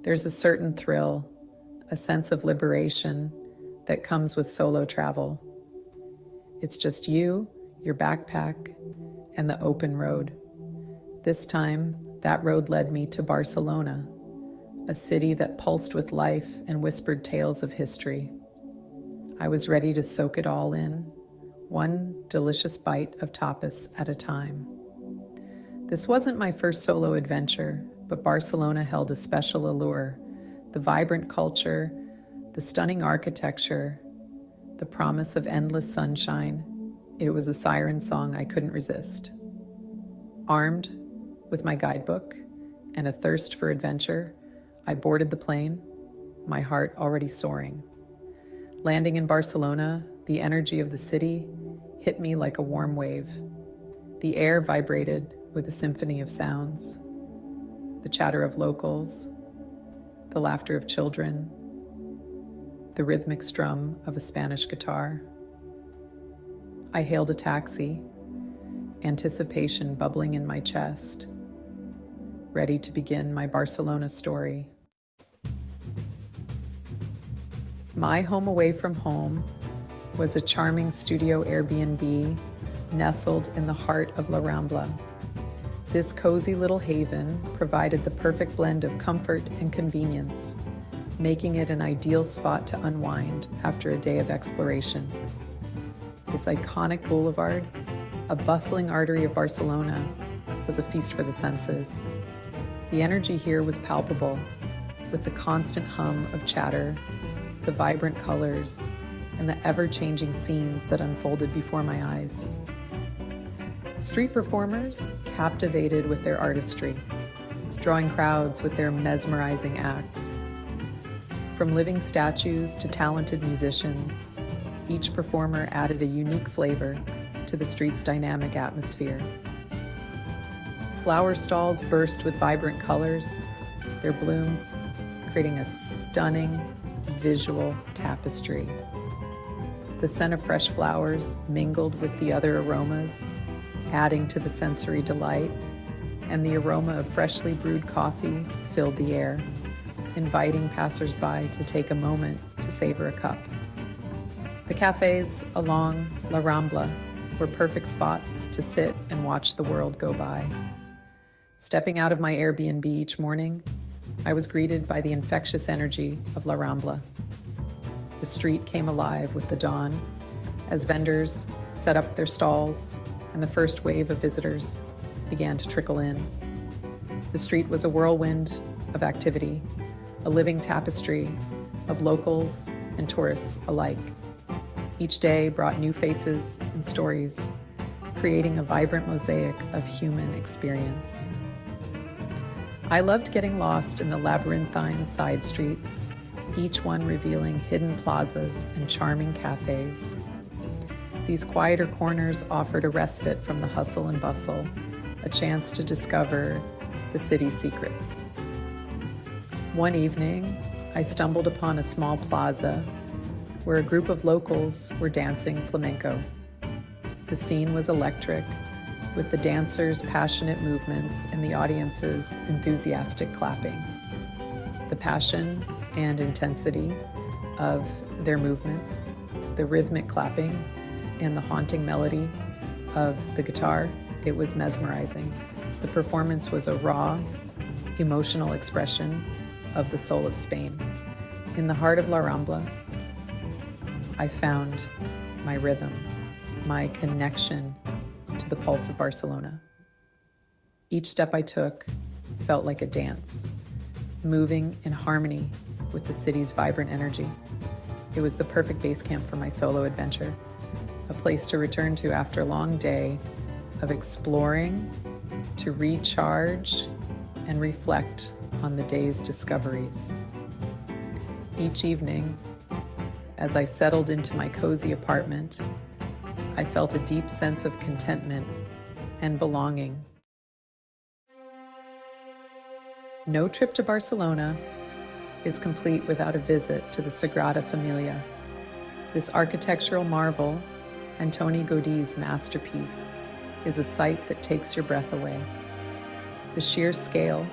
There's a certain thrill, a sense of liberation that comes with solo travel. It's just you, your backpack, and the open road. This time, that road led me to Barcelona, a city that pulsed with life and whispered tales of history. I was ready to soak it all in, one delicious bite of tapas at a time. This wasn't my first solo adventure, but Barcelona held a special allure. The vibrant culture, the stunning architecture, the promise of endless sunshine. It was a siren song I couldn't resist. Armed with my guidebook and a thirst for adventure, I boarded the plane, my heart already soaring. Landing in Barcelona, the energy of the city hit me like a warm wave. The air vibrated with a symphony of sounds. The chatter of locals, the laughter of children, the rhythmic strum of a Spanish guitar. I hailed a taxi, anticipation bubbling in my chest, ready to begin my Barcelona story. My home away from home was a charming studio Airbnb nestled in the heart of La Rambla. This cozy little haven provided the perfect blend of comfort and convenience, making it an ideal spot to unwind after a day of exploration. This iconic boulevard, a bustling artery of Barcelona, was a feast for the senses. The energy here was palpable, with the constant hum of chatter, the vibrant colors, and the ever-changing scenes that unfolded before my eyes. Street performers captivated with their artistry, drawing crowds with their mesmerizing acts. From living statues to talented musicians, each performer added a unique flavor to the street's dynamic atmosphere. Flower stalls burst with vibrant colors, their blooms creating a stunning visual tapestry. The scent of fresh flowers mingled with the other aromas, adding to the sensory delight, and the aroma of freshly brewed coffee filled the air, inviting passersby to take a moment to savor a cup. The cafes along La Rambla were perfect spots to sit and watch the world go by. Stepping out of my Airbnb each morning, I was greeted by the infectious energy of La Rambla. The street came alive with the dawn as vendors set up their stalls and the first wave of visitors began to trickle in. The street was a whirlwind of activity, a living tapestry of locals and tourists alike. Each day brought new faces and stories, creating a vibrant mosaic of human experience. I loved getting lost in the labyrinthine side streets, each one revealing hidden plazas and charming cafes. These quieter corners offered a respite from the hustle and bustle, a chance to discover the city's secrets. One evening, I stumbled upon a small plaza where a group of locals were dancing flamenco. The scene was electric, with the dancers' passionate movements and the audience's enthusiastic clapping. The passion and intensity of their movements, the rhythmic clapping, and the haunting melody of the guitar, it was mesmerizing. The performance was a raw, emotional expression of the soul of Spain. In the heart of La Rambla, I found my rhythm, my connection to the pulse of Barcelona. Each step I took felt like a dance, moving in harmony with the city's vibrant energy. It was the perfect base camp for my solo adventure, a place to return to after a long day of exploring, to recharge and reflect on the day's discoveries. Each evening, as I settled into my cozy apartment, I felt a deep sense of contentment and belonging. No trip to Barcelona is complete without a visit to the Sagrada Familia. This architectural marvel, Antoni Gaudi's masterpiece, is a sight that takes your breath away. The sheer scale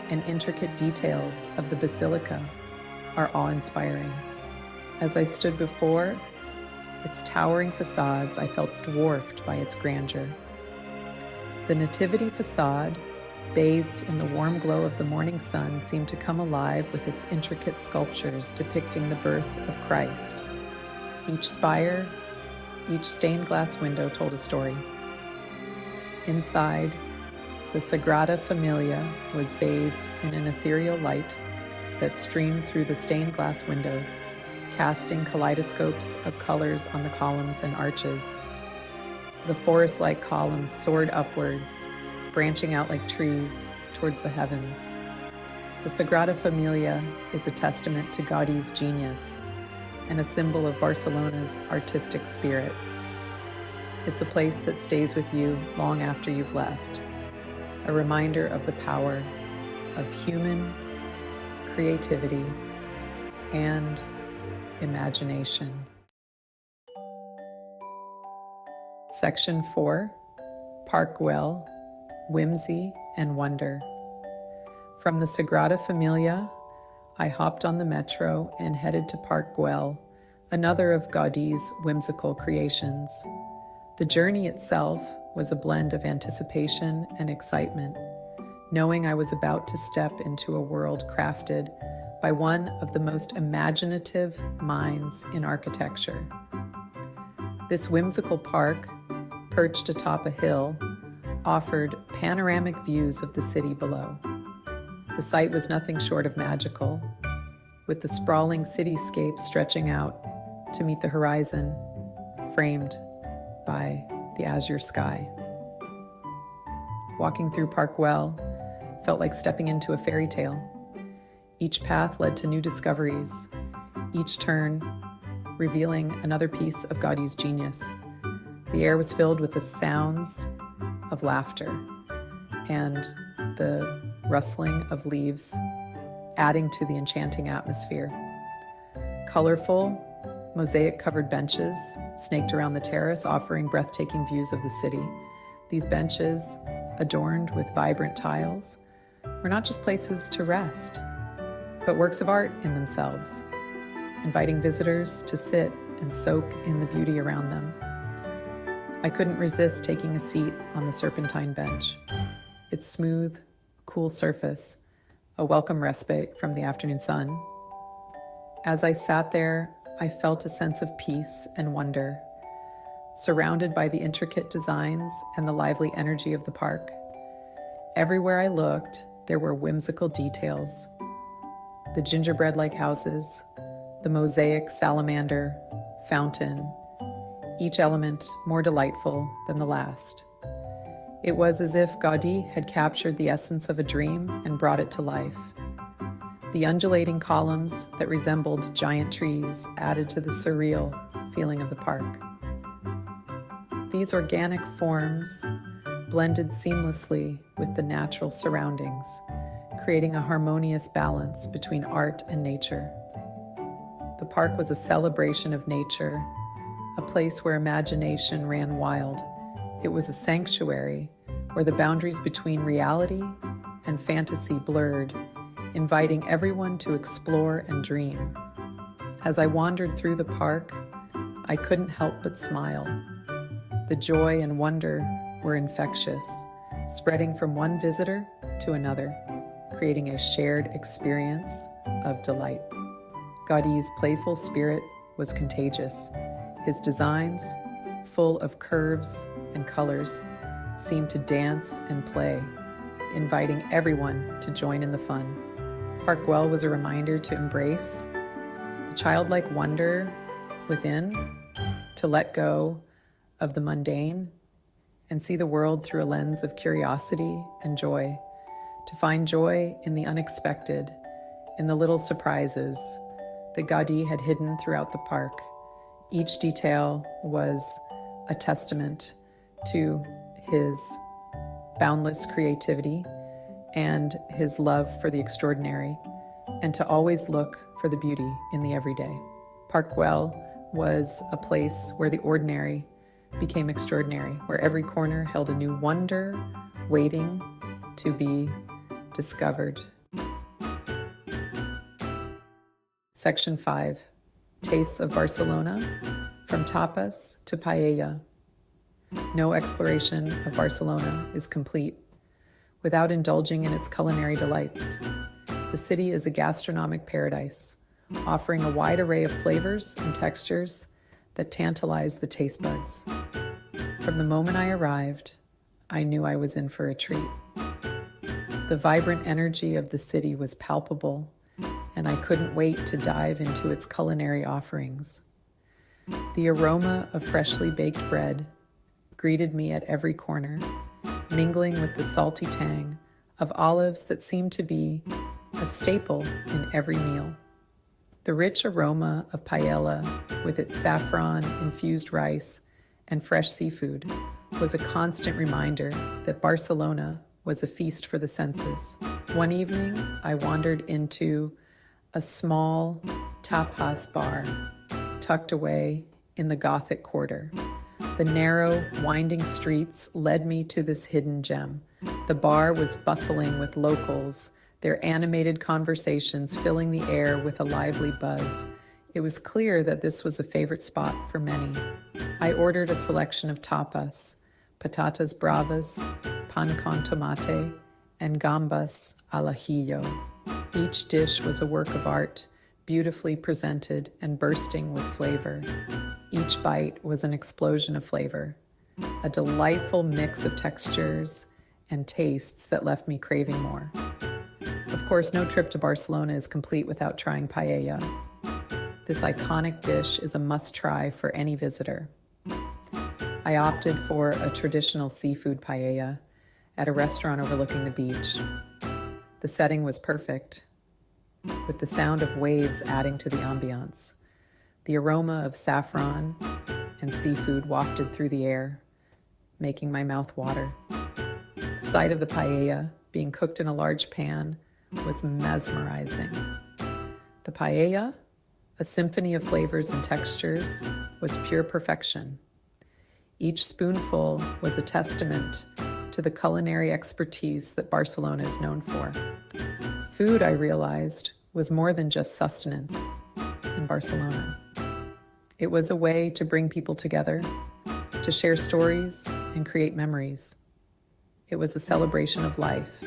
and intricate details of the basilica are awe-inspiring. As I stood before its towering facades, I felt dwarfed by its grandeur. The Nativity facade, bathed in the warm glow of the morning sun, seemed to come alive with its intricate sculptures depicting the birth of Christ. Each spire, each stained glass window told a story. Inside, the Sagrada Familia was bathed in an ethereal light that streamed through the stained glass windows, casting kaleidoscopes of colors on the columns and arches. The forest-like columns soared upwards, branching out like trees towards the heavens. The Sagrada Familia is a testament to Gaudi's genius and a symbol of Barcelona's artistic spirit. It's a place that stays with you long after you've left, a reminder of the power of human creativity and imagination. Section 4, Park Güell, Whimsy and Wonder. From the Sagrada Familia, I hopped on the metro and headed to Park Güell, another of Gaudi's whimsical creations. The journey itself was a blend of anticipation and excitement, knowing I was about to step into a world crafted by one of the most imaginative minds in architecture. This whimsical park, perched atop a hill, offered panoramic views of the city below. The sight was nothing short of magical, with the sprawling cityscape stretching out to meet the horizon, framed by the azure sky. Walking through Park Güell felt like stepping into a fairy tale. Each path led to new discoveries, each turn revealing another piece of Gaudi's genius. The air was filled with the sounds of laughter and the rustling of leaves, adding to the enchanting atmosphere. Colorful, mosaic-covered benches snaked around the terrace, offering breathtaking views of the city. These benches, adorned with vibrant tiles, were not just places to rest, but works of art in themselves, inviting visitors to sit and soak in the beauty around them. I couldn't resist taking a seat on the serpentine bench, its smooth, cool surface, a welcome respite from the afternoon sun. As I sat there, I felt a sense of peace and wonder, surrounded by the intricate designs and the lively energy of the park. Everywhere I looked, there were whimsical details. The gingerbread-like houses, the mosaic salamander, fountain, each element more delightful than the last. It was as if Gaudí had captured the essence of a dream and brought it to life. The undulating columns that resembled giant trees added to the surreal feeling of the park. These organic forms blended seamlessly with the natural surroundings, creating a harmonious balance between art and nature. The park was a celebration of nature, a place where imagination ran wild. It was a sanctuary where the boundaries between reality and fantasy blurred, inviting everyone to explore and dream. As I wandered through the park, I couldn't help but smile. The joy and wonder were infectious, spreading from one visitor to another, creating a shared experience of delight. Gaudí's playful spirit was contagious. His designs, full of curves and colors, seemed to dance and play, inviting everyone to join in the fun. Park Güell was a reminder to embrace the childlike wonder within, to let go of the mundane and see the world through a lens of curiosity and joy, to find joy in the unexpected, in the little surprises that Gaudí had hidden throughout the park. Each detail was a testament to his boundless creativity and his love for the extraordinary, and to always look for the beauty in the everyday. Park Güell was a place where the ordinary became extraordinary, where every corner held a new wonder waiting to be discovered Section 5, Tastes of Barcelona, from tapas to paella. No exploration of Barcelona is complete without indulging in its culinary delights. The city is a gastronomic paradise, offering a wide array of flavors and textures that tantalize the taste buds. From the moment I arrived, I knew I was in for a treat. The vibrant energy of the city was palpable, and I couldn't wait to dive into its culinary offerings. The aroma of freshly baked bread greeted me at every corner, mingling with the salty tang of olives that seemed to be a staple in every meal. The rich aroma of paella, with its saffron-infused rice and fresh seafood, was a constant reminder that Barcelona was a feast for the senses. One evening, I wandered into a small tapas bar tucked away in the Gothic quarter. The narrow, winding streets led me to this hidden gem. The bar was bustling with locals, their animated conversations filling the air with a lively buzz. It was clear that this was a favorite spot for many. I ordered a selection of tapas, patatas bravas, pan con tomate, and gambas al ajillo. Each dish was a work of art, beautifully presented and bursting with flavor. Each bite was an explosion of flavor, a delightful mix of textures and tastes that left me craving more. Of course, no trip to Barcelona is complete without trying paella. This iconic dish is a must-try for any visitor. I opted for a traditional seafood paella at a restaurant overlooking the beach. The setting was perfect, with the sound of waves adding to the ambiance. The aroma of saffron and seafood wafted through the air, making my mouth water. The sight of the paella being cooked in a large pan was mesmerizing. The paella, a symphony of flavors and textures, was pure perfection. Each spoonful was a testament to the culinary expertise that Barcelona is known for. Food, I realized, was more than just sustenance in Barcelona. It was a way to bring people together, to share stories and create memories. It was a celebration of life,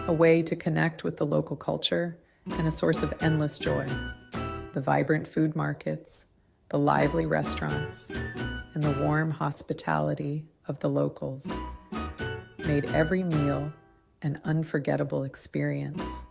a way to connect with the local culture, and a source of endless joy. The vibrant food markets, the lively restaurants, and the warm hospitality of the locals made every meal an unforgettable experience.